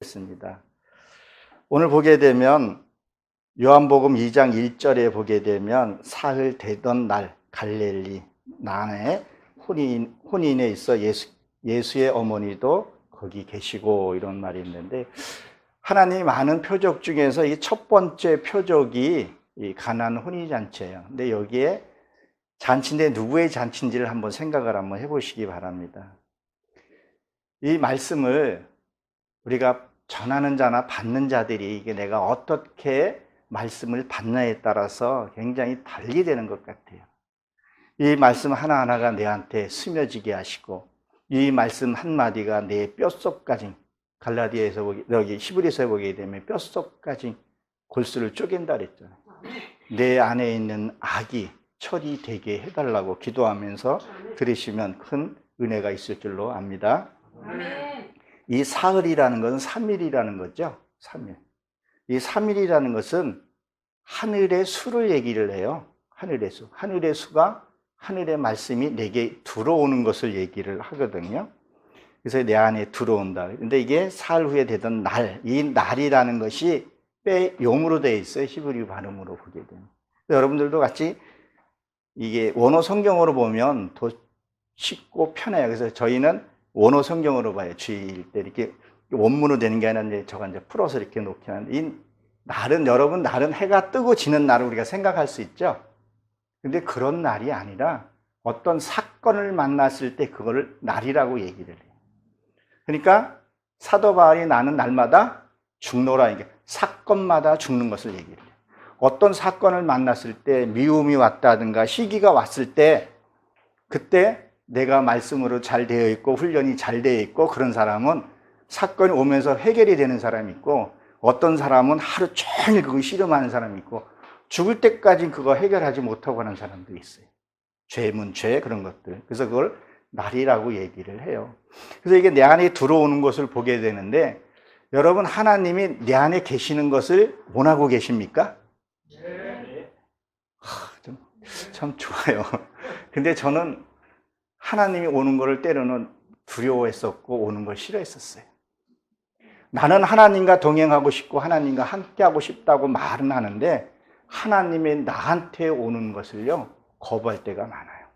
하겠습니다. 오늘 보게 되면 요한복음 2장 1절에 보게 되면 사흘 되던 날 갈릴리 나에 혼인에 있어 예수의 어머니도 거기 계시고 이런 말이 있는데, 하나님이 많은 표적 중에서 이 첫 번째 표적이 이 가나안 혼인잔치예요. 근데 여기에 잔치인데 누구의 잔치인지를 한번 생각을 한번 해보시기 바랍니다. 이 말씀을 우리가 전하는 자나 받는 자들이 이게 내가 어떻게 말씀을 받냐에 따라서 굉장히 달리 되는 것 같아요. 이 말씀 하나하나가 내한테 스며지게 하시고, 이 말씀 한마디가 내 뼛속까지, 갈라디아에서 여기 히브리서에 보게 되면 뼛속까지 골수를 쪼갠다 그랬잖아요. 내 안에 있는 악이 처리되게 해달라고 기도하면서 들으시면 큰 은혜가 있을 줄로 압니다. 이 사흘이라는 것은 3일이라는 거죠. 3일. 이 3일이라는 것은 하늘의 수를 얘기를 해요. 하늘의 수. 하늘의 수가 하늘의 말씀이 내게 들어오는 것을 얘기를 하거든요. 그래서 내 안에 들어온다. 근데 이게 사흘 후에 되던 날, 이 날이라는 것이 용으로 되어 있어요. 히브리 발음으로 보게 되면. 여러분들도 같이 이게 원어 성경으로 보면 더 쉽고 편해요. 그래서 저희는 원어 성경으로 봐요. 주일 때 이렇게 원문으로 되는 게 아니라 저가 이제 풀어서 이렇게 놓긴 하는데, 이 날은 여러분, 날은 해가 뜨고 지는 날을 우리가 생각할 수 있죠. 근데 그런 날이 아니라 어떤 사건을 만났을 때 그거를 날이라고 얘기를 해요. 그러니까 사도 바울이 나는 날마다 죽노라, 이게 사건마다 죽는 것을 얘기를 해요. 어떤 사건을 만났을 때, 미움이 왔다든가 시기가 왔을 때, 그때 내가 말씀으로 잘 되어 있고 훈련이 잘 되어 있고 그런 사람은 사건이 오면서 해결이 되는 사람이 있고, 어떤 사람은 하루 종일 그거 씨름하는 사람이 있고, 죽을 때까지 그거 해결하지 못하고 하는 사람도 있어요. 죄문, 죄, 그런 것들. 그래서 그걸 날이라고 얘기를 해요. 그래서 이게 내 안에 들어오는 것을 보게 되는데, 여러분, 하나님이 내 안에 계시는 것을 원하고 계십니까? 네. 참 좋아요. 근데 저는 하나님이 오는 것을 때로는 두려워했었고 오는 걸 싫어했었어요. 나는 하나님과 동행하고 싶고 하나님과 함께하고 싶다고 말은 하는데, 하나님이 나한테 오는 것을요 거부할 때가 많아요.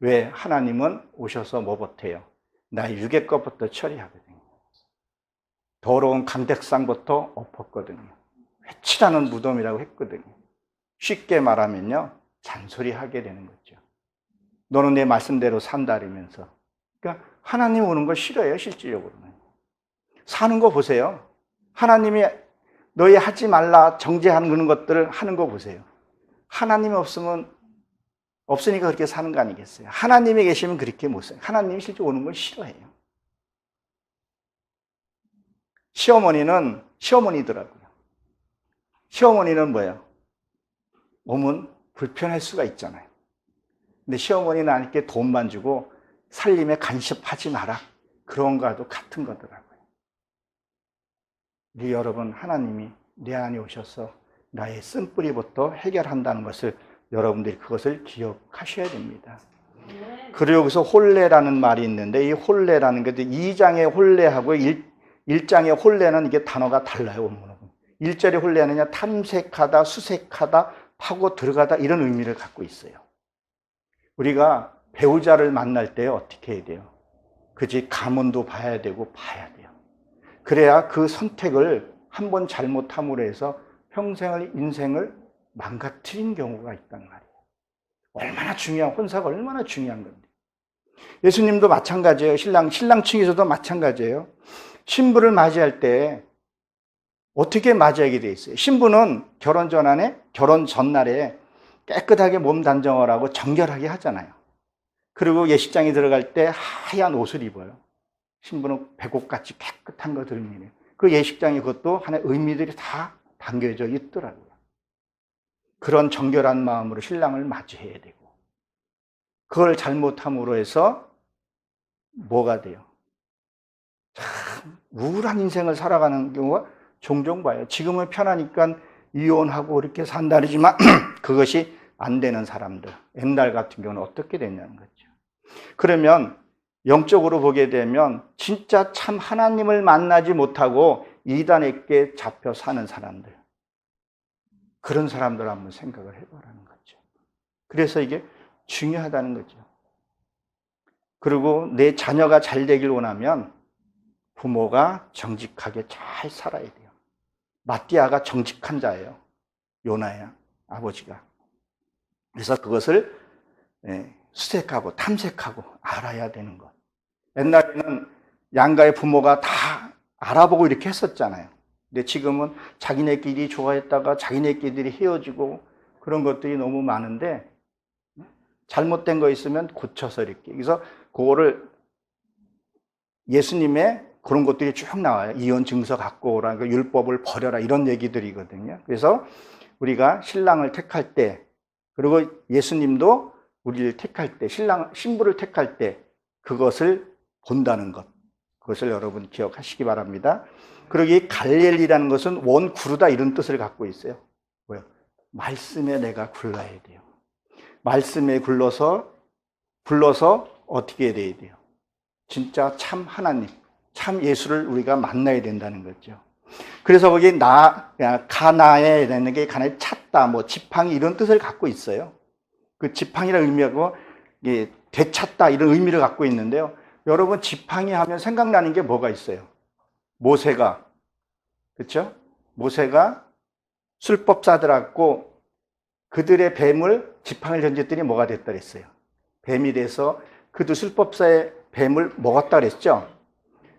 왜? 하나님은 오셔서 뭐 못해요? 나의 육의 것부터 처리하거든요. 더러운 감백상부터 엎었거든요. 회칠하는 무덤이라고 했거든요. 쉽게 말하면요, 잔소리하게 되는 거죠. 너는 내 말씀대로 산다 이러면서. 그러니까 하나님 오는 걸 싫어해요. 실질적으로는. 사는 거 보세요. 하나님이 너희 하지 말라 정죄하는 것들을 하는 거 보세요. 하나님이 없으니까 그렇게 사는 거 아니겠어요? 하나님이 계시면 그렇게 못 살아요. 하나님이 실제 오는 걸 싫어해요. 시어머니더라고요. 시어머니는 뭐예요? 오면 불편할 수가 있잖아요. 근데 시어머니는 나한테 돈만 주고 살림에 간섭하지 마라, 그런 거와도 같은 거더라고요. 우리 여러분, 하나님이 내 안에 오셔서 나의 쓴뿌리부터 해결한다는 것을, 여러분들이 그것을 기억하셔야 됩니다. 그리고 여기서 혼례라는 말이 있는데, 이 혼례라는 게 2장의 혼례하고 1장의 혼례는 이게 단어가 달라요. 1절의 혼례는 탐색하다, 수색하다, 파고 들어가다, 이런 의미를 갖고 있어요. 우리가 배우자를 만날 때 어떻게 해야 돼요? 그지? 가문도 봐야 되고 봐야 돼요. 그래야 그 선택을 한번 잘못함으로 해서 인생을 망가뜨린 경우가 있단 말이에요. 얼마나 중요한, 혼사가 얼마나 중요한 건데. 예수님도 마찬가지예요. 신랑 측에서도 마찬가지예요. 신부를 맞이할 때 어떻게 맞이하게 돼 있어요? 신부는 결혼 전날에 깨끗하게 몸 단정을 하고 정결하게 하잖아요. 그리고 예식장에 들어갈 때 하얀 옷을 입어요. 신부는 백옥같이 깨끗한 거 들미네요. 그 예식장에 그것도 하나의 의미들이 다 담겨져 있더라고요. 그런 정결한 마음으로 신랑을 맞이해야 되고, 그걸 잘못함으로 해서 뭐가 돼요? 참 우울한 인생을 살아가는 경우가 종종 봐요. 지금은 편하니까 이혼하고 이렇게 산다르지만 그것이 안 되는 사람들, 옛날 같은 경우는 어떻게 됐냐는 거죠. 그러면 영적으로 보게 되면 진짜 참 하나님을 만나지 못하고 이단에게 잡혀 사는 사람들, 그런 사람들 한번 생각을 해보라는 거죠. 그래서 이게 중요하다는 거죠. 그리고 내 자녀가 잘 되길 원하면 부모가 정직하게 잘 살아야 돼요. 마띠아가 정직한 자예요. 요나야 아버지가. 그래서 그것을 수색하고 탐색하고 알아야 되는 것. 옛날에는 양가의 부모가 다 알아보고 이렇게 했었잖아요. 근데 지금은 자기네끼리 좋아했다가 자기네끼리 헤어지고 그런 것들이 너무 많은데, 잘못된 거 있으면 고쳐서 이렇게. 그래서 그거를 예수님의 그런 것들이 쭉 나와요. 이혼 증서 갖고 오라, 그 율법을 버려라, 이런 얘기들이거든요. 그래서 우리가 신랑을 택할 때, 그리고 예수님도 우리를 택할 때, 신부를 택할 때 그것을 본다는 것, 그것을 여러분 기억하시기 바랍니다. 그리고 이 갈렐리라는 것은 원구르다, 이런 뜻을 갖고 있어요. 뭐요? 말씀에 내가 굴러야 돼요. 말씀에 불러서 어떻게 돼야 돼요? 진짜 참 하나님, 참 예수를 우리가 만나야 된다는 거죠. 그래서 거기 가나에라는 게 가나에 찾다, 뭐 지팡이, 이런 뜻을 갖고 있어요. 그 지팡이라는 의미하고 되찾다, 이런 의미를 갖고 있는데요. 여러분, 지팡이 하면 생각나는 게 뭐가 있어요? 모세가, 그렇죠? 모세가 술법사들하고 그들의 뱀을, 지팡이를 던졌더니 뭐가 됐다 그랬어요? 뱀이 돼서 그도 술법사의 뱀을 먹었다 그랬죠?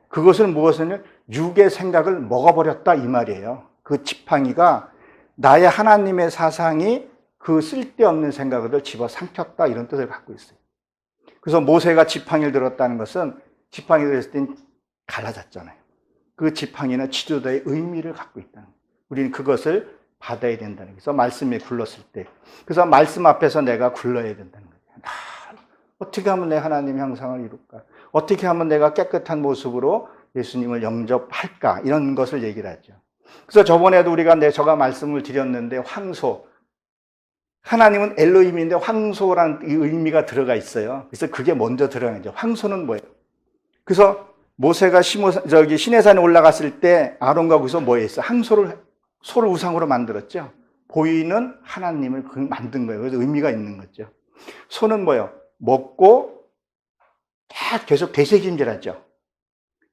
그것을 무엇이냐면 육의 생각을 먹어버렸다, 이 말이에요. 그 지팡이가 나의 하나님의 사상이 그 쓸데없는 생각을 집어삼켰다, 이런 뜻을 갖고 있어요. 그래서 모세가 지팡이를 들었다는 것은, 지팡이를 들었을 땐 갈라졌잖아요. 그 지팡이는 지도자의 의미를 갖고 있다는 거예요. 우리는 그것을 받아야 된다는 거예요. 그래서 말씀에 굴렀을 때, 그래서 말씀 앞에서 내가 굴러야 된다는 거예요. 어떻게 하면 내 하나님 형상을 이룰까? 어떻게 하면 내가 깨끗한 모습으로 예수님을 영접할까? 이런 것을 얘기를 하죠. 그래서 저번에도 제가 말씀을 드렸는데, 황소, 하나님은 엘로힘인데 황소라는 의미가 들어가 있어요. 그래서 그게 먼저 들어가는 거죠. 황소는 뭐예요? 그래서 모세가 시내산에 올라갔을 때 아론과 거기서 뭐 했어요? 소를 우상으로 만들었죠. 보이는 하나님을 만든 거예요. 그래서 의미가 있는 거죠. 소는 뭐예요? 먹고 계속 되새김질하죠.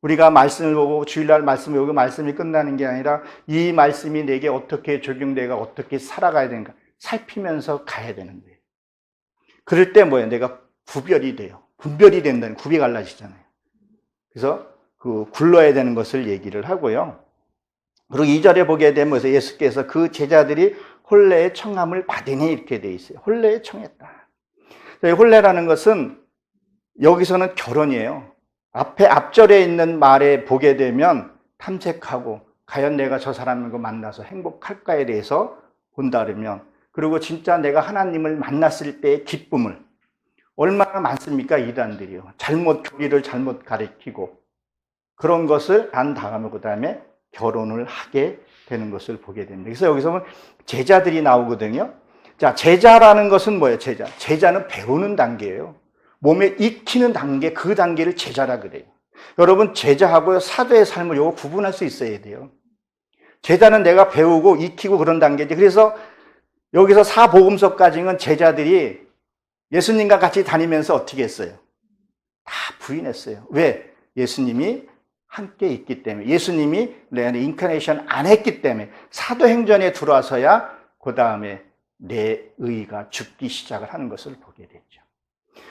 우리가 말씀을 보고 주일날 말씀을 보고 말씀이 끝나는 게 아니라 이 말씀이 내게 어떻게 적용되고 어떻게 살아가야 되는가 살피면서 가야 되는 거예요. 그럴 때 뭐예요? 내가 구별이 돼요. 분별이 된다는, 굽이 갈라지잖아요. 그래서 그 굴러야 되는 것을 얘기를 하고요. 그리고 2절에 보게 되면 예수께서 그 제자들이 혼례의 청함을 받으니, 이렇게 돼 있어요. 혼례에 청했다. 혼례라는 것은 여기서는 결혼이에요. 앞절에 있는 말에 보게 되면 탐색하고 과연 내가 저 사람과 만나서 행복할까에 대해서 본다 그러면, 그리고 진짜 내가 하나님을 만났을 때의 기쁨을, 얼마나 많습니까? 이단들이요. 교리를 잘못 가르치고 그런 것을 안 당하면 그 다음에 결혼을 하게 되는 것을 보게 됩니다. 그래서 여기서 보면 제자들이 나오거든요. 자, 제자라는 것은 뭐예요? 제자는 배우는 단계예요. 몸에 익히는 단계, 그 단계를 제자라 그래요. 여러분, 제자하고 사도의 삶을 요거 구분할 수 있어야 돼요. 제자는 내가 배우고 익히고 그런 단계지. 그래서 여기서 사복음서까지는 제자들이 예수님과 같이 다니면서 어떻게 했어요? 다 부인했어요. 왜? 예수님이 함께 있기 때문에, 예수님이 내 안에 인카네이션 안 했기 때문에, 사도행전에 들어와서야 그 다음에 내 의가 죽기 시작을 하는 것을 보게 됐죠.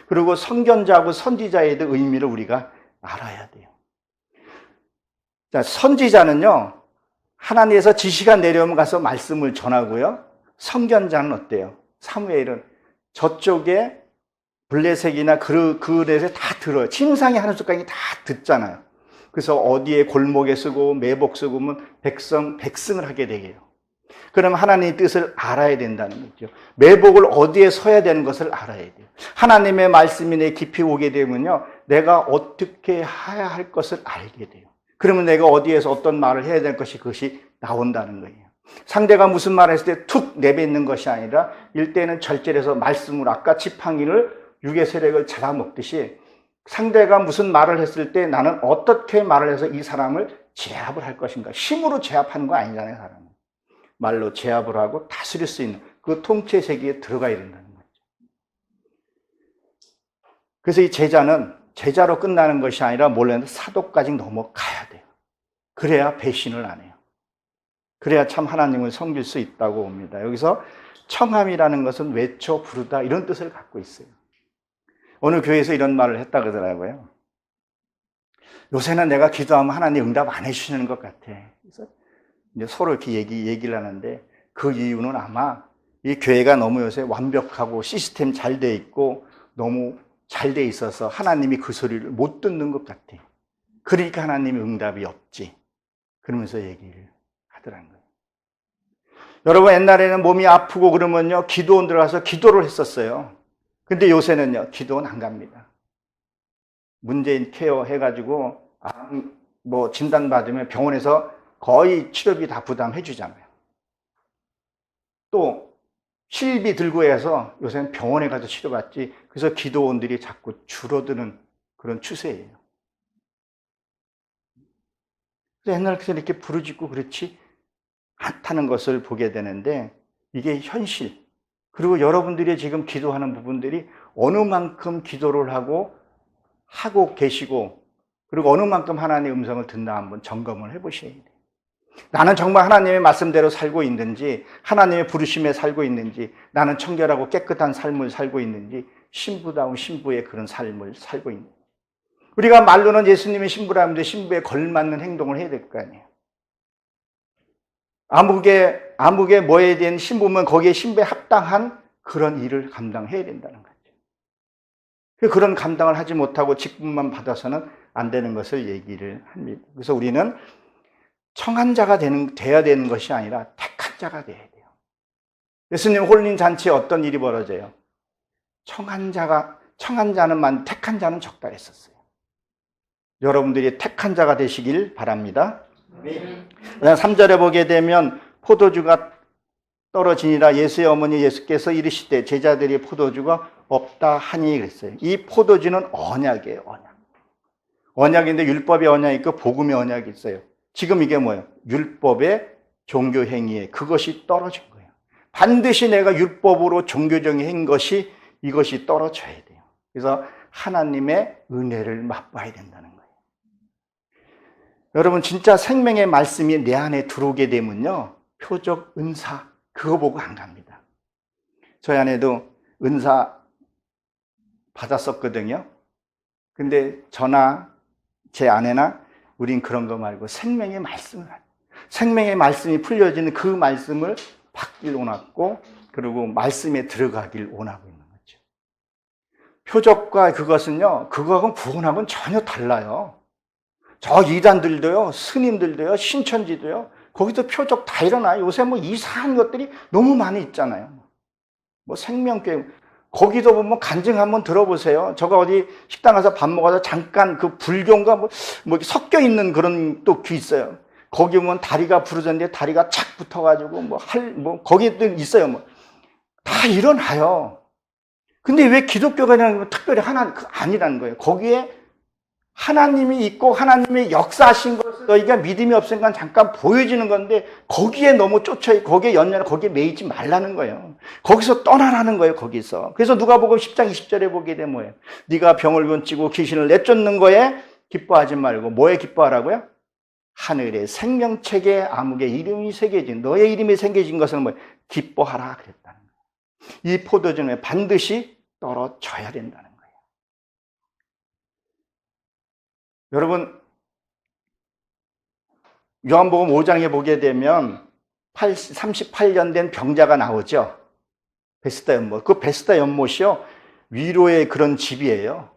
그리고 선견자하고 선지자의 의미를 우리가 알아야 돼요. 자, 선지자는요, 하나님에서 지시가 내려오면 가서 말씀을 전하고요. 선견자는 어때요? 사무엘은 저쪽에 블레셋이나 그릇에 다 들어요. 침상에 하는 숟가락이 다 듣잖아요. 그래서 어디에 골목에 쓰고 매복 쓰고 하면 백승을 하게 되게요. 그럼 하나님의 뜻을 알아야 된다는 거죠. 매복을 어디에 서야 되는 것을 알아야 돼요. 하나님의 말씀이 내 깊이 오게 되면요, 내가 어떻게 해야 할 것을 알게 돼요. 그러면 내가 어디에서 어떤 말을 해야 될 것이, 그것이 나온다는 거예요. 상대가 무슨 말을 했을 때 툭 내뱉는 것이 아니라 일대는 절제해서 말씀으로, 아까 지팡이를 육의 세력을 잡아먹듯이 상대가 무슨 말을 했을 때 나는 어떻게 말을 해서 이 사람을 제압을 할 것인가. 힘으로 제압하는 거 아니잖아요, 사람은. 말로 제압을 하고 다스릴 수 있는 그 통치 세계에 들어가야 된다는 거죠. 그래서 이 제자는 제자로 끝나는 것이 아니라 몰라도 사도까지 넘어가야 돼요. 그래야 배신을 안 해요. 그래야 참 하나님을 섬길 수 있다고 봅니다. 여기서 청함이라는 것은 외쳐 부르다 이런 뜻을 갖고 있어요. 어느 교회에서 이런 말을 했다 그러더라고요. 요새는 내가 기도하면 하나님 응답 안 해주시는 것 같아. 그래서 이제 서로 이렇게 얘기를 하는데 그 이유는 아마 이 교회가 너무 요새 완벽하고 시스템 잘 돼 있고 너무 잘 돼 있어서 하나님이 그 소리를 못 듣는 것 같아. 그러니까 하나님의 응답이 없지. 그러면서 얘기를 하더란 거예요. 여러분 옛날에는 몸이 아프고 그러면요 기도원 들어가서 기도를 했었어요. 근데 요새는요 기도원 안 갑니다. 문재인 케어 해가지고 뭐 진단 받으면 병원에서 거의 치료비 다 부담해 주잖아요. 또 실비 들고 해서 요새는 병원에 가서 치료받지. 그래서 기도원들이 자꾸 줄어드는 그런 추세예요. 그래서 옛날부터 이렇게 부르짖고 그렇지 않다는 것을 보게 되는데 이게 현실. 그리고 여러분들이 지금 기도하는 부분들이 어느 만큼 기도를 하고 계시고 그리고 어느 만큼 하나님의 음성을 듣나 한번 점검을 해보셔야 돼요. 나는 정말 하나님의 말씀대로 살고 있는지, 하나님의 부르심에 살고 있는지, 나는 청결하고 깨끗한 삶을 살고 있는지, 신부다운 신부의 그런 삶을 살고 있는지. 우리가 말로는 예수님의 신부라는데 신부에 걸맞는 행동을 해야 될 거 아니에요. 아무개 뭐에 대한 신부면 거기에 신부에 합당한 그런 일을 감당해야 된다는 거죠. 그런 감당을 하지 못하고 직분만 받아서는 안 되는 것을 얘기를 합니다. 그래서 우리는 청한 자가 돼야 되는 것이 아니라 택한 자가 돼야 돼요. 예수님 홀린 잔치에 어떤 일이 벌어져요? 청한 자는 택한 자는 적다 했었어요. 여러분들이 택한 자가 되시길 바랍니다. 3절에 보게 되면 포도주가 떨어지니라 예수의 어머니 예수께서 이르시되 제자들이 포도주가 없다 하니 그랬어요. 이 포도주는 언약이에요. 언약인데 율법의 언약이 있고 복음의 언약이 있어요. 지금 이게 뭐예요? 율법의 종교 행위에 그것이 떨어진 거예요. 반드시 내가 율법으로 종교적인 행인 것이 이것이 떨어져야 돼요. 그래서 하나님의 은혜를 맛봐야 된다는 거예요. 여러분 진짜 생명의 말씀이 내 안에 들어오게 되면요 표적 은사 그거 보고 안 갑니다. 저희 아내도 은사 받았었거든요. 근데 저나 제 아내나 우린 그런 거 말고 생명의 말씀이 풀려지는 그 말씀을 받길 원하고 그리고 말씀에 들어가길 원하고 있는 거죠. 표적과 그것은요 그거하고는 구원하고는 전혀 달라요. 저 이단들도요 스님들도요 신천지도요 거기서 표적 다 일어나요. 요새 뭐 이상한 것들이 너무 많이 있잖아요. 뭐 생명교회 거기도 보면 간증 한번 들어보세요. 저가 어디 식당 가서 밥 먹어서 잠깐 그 불교인가 뭐 섞여 있는 그런 또 귀 있어요. 거기 보면 다리가 부러졌는데 다리가 착 붙어가지고 거기도 있어요. 다 일어나요. 근데 왜 기독교가 특별히 아니라는 거예요. 거기에 하나님이 있고 하나님의 역사하신 것을 너희가 믿음이 없으니까 잠깐 보여지는 건데 거기에 너무 쫓아있고 거기에 연연하고 거기에 매이지 말라는 거예요. 거기서 떠나라는 거예요. 거기서. 그래서 누가복음 10장 20절에 보게 되면 뭐예요? 네가 병을 고치고 귀신을 내쫓는 거에 기뻐하지 말고 뭐에 기뻐하라고요? 하늘의 생명책에 아무개 이름이 새겨진 너의 이름이 새겨진 것은 뭐예요? 기뻐하라 그랬다는 거예요. 이 포도주는 반드시 떨어져야 된다는 거예요. 여러분 요한복음 5장에 보게 되면 38년 된 병자가 나오죠. 베스다 연못. 그 베스다 연못이요 위로의 그런 집이에요.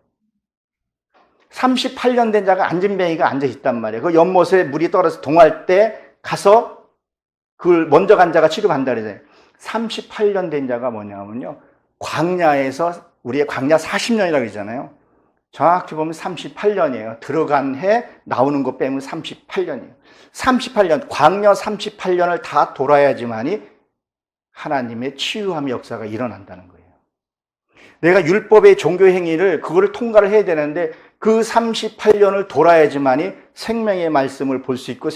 38년 된 자가 안진뱅이가 앉아있단 말이에요. 그 연못에 물이 떨어져서 동할 때 가서 그걸 먼저 간 자가 치료받는다 그러잖아요. 38년 된 자가 뭐냐면요 광야에서 우리의 광야 40년이라고 그러잖아요. 정확히 보면 38년이에요. 들어간 해 나오는 거 빼면 38년이에요. 38년, 광야 38년을 다 돌아야지만이 하나님의 치유함의 역사가 일어난다는 거예요. 내가 율법의 종교 행위를 그거를 통과를 해야 되는데 그 38년을 돌아야지만이 생명의 말씀을 볼 수 있고